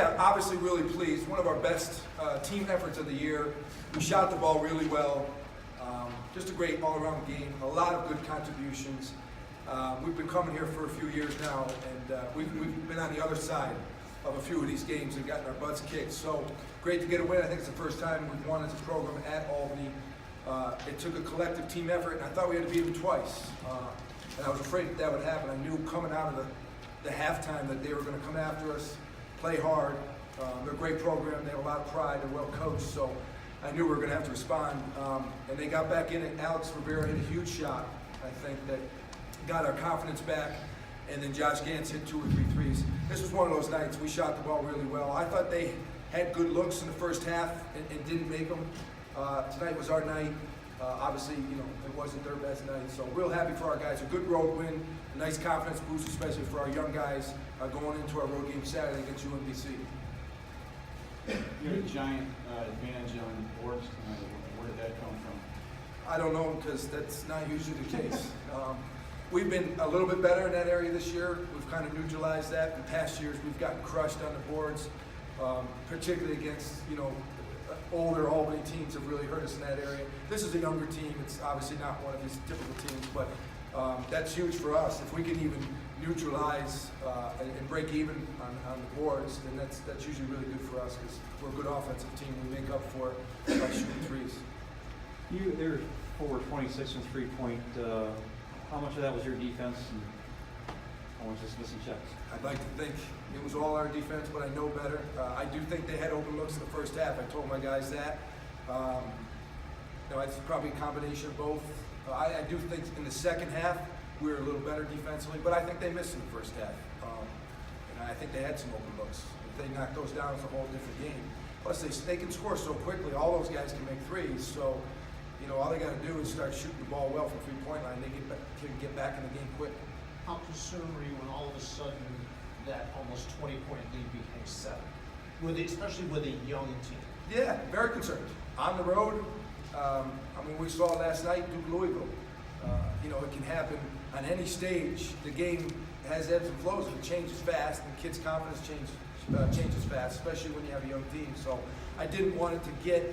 Yeah, obviously really pleased. One of our best team efforts of the year. We shot the ball really well. Just a great all-around game. A lot of good contributions. We've been coming here for a few years now, and we've been on the other side of a few of these games and gotten our butts kicked. So great to get a win. I think it's the first time we've won as a program at Albany. It took a collective team effort, and I thought we had to beat them twice. And I was afraid that would happen. I knew coming out of the halftime that they were going to come after us, play hard. They're a great program. They have a lot of pride. They're well coached. So I knew we were going to have to respond. And they got back in it. Alex Rivera hit a huge shot, I think, that got our confidence back. And then Josh Gantz hit 2 or 3 threes. This was one of those nights. We shot the ball really well. I thought they had good looks in the first half and didn't make them. Tonight was our night. Obviously, it wasn't their best night. So real happy for our guys. A good road win, a nice confidence boost, especially for our young guys going into our road game Saturday against UMBC. You had a giant advantage on boards tonight. Where did that come from? I don't know, because that's not usually the case. We've been a little bit better in that area this year. We've kind of neutralized that. In past years, we've gotten crushed on the boards, particularly against, older Albany teams have really hurt us in that area. This is a younger team. It's obviously not one of these typical teams, but that's huge for us. If we can even neutralize and break even on the boards, then that's usually really good for us because we're a good offensive team. We make up for it by shooting threes. They're 4-26 from three-point. How much of that was your defense, and how much is missing checks? I'd like to think it was all our defense, but I know better. I do think they had open looks in the first half. I told my guys that. It's probably a combination of both. I do think in the second half we were a little better defensively, but I think they missed in the first half. And I think they had some open looks. If they knock those down, it's a whole different game. Plus, they can score so quickly. All those guys can make threes. So, all they got to do is start shooting the ball well from three-point line. They can get back in the game quick. How concerned were you when all of a sudden that almost 20-point lead became 7? Especially with a young team? Yeah, very concerned. On the road, we saw last night Duke Louisville. It can happen on any stage. The game has ebbs and flows, and it changes fast, and kids' confidence changes fast, especially when you have a young team. So I didn't want it to get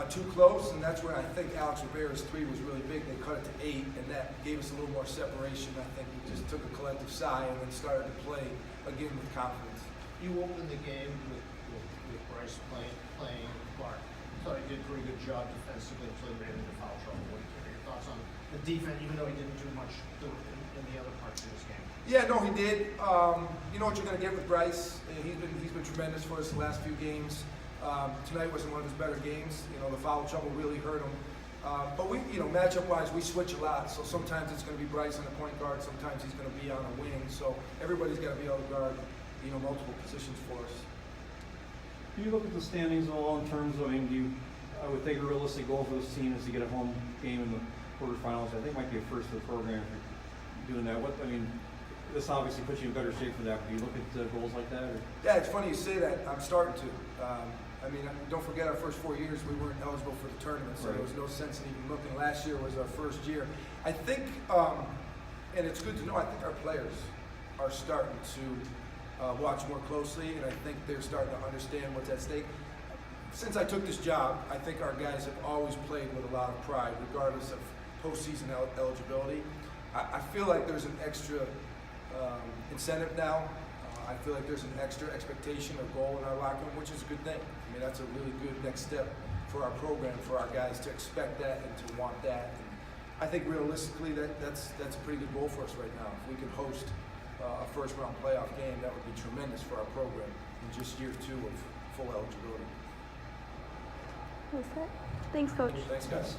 too close, and that's where I think Alex Rivera's 3 was really big. They cut it to 8, and that gave us a little more separation. I think we just took a collective sigh and then started to play again with confidence. You opened the game with Bryce playing Clark. I thought he did a pretty good job defensively until he ran into foul trouble. What are your thoughts on the defense, even though he didn't do much in the other parts of this game? Yeah, no, he did. You know what you're going to get with Bryce. He's been tremendous for us the last few games. Tonight wasn't one of his better games. The foul trouble really hurt him. But we, matchup-wise, we switch a lot. So sometimes it's going to be Bryce on the point guard. Sometimes he's going to be on a wing. So everybody's got to be able to guard, multiple positions for us. Do you look at the standings at all in terms of, I would think a realistic goal for this team is to get a home game in the quarterfinals. I think it might be a first for the program if you're doing that. This obviously puts you in better shape for that. Do you look at goals like that? Or? Yeah, it's funny you say that. I'm starting to. Don't forget our first 4 years we weren't eligible for the tournament, so There was no sense in even looking. Last year was our first year. I think, and it's good to know, I think our players are starting to watch more closely, and I think they're starting to understand what's at stake. Since I took this job, I think our guys have always played with a lot of pride, regardless of postseason eligibility. I feel like there's an extra incentive now. I feel like there's an extra expectation or goal in our locker room, which is a good thing. That's a really good next step for our program, for our guys to expect that and to want that. And I think realistically that's a pretty good goal for us right now. If we can host a first-round playoff game, that would be tremendous for our program in just year 2 of full eligibility. That's it. Thanks, Coach. Thanks, guys.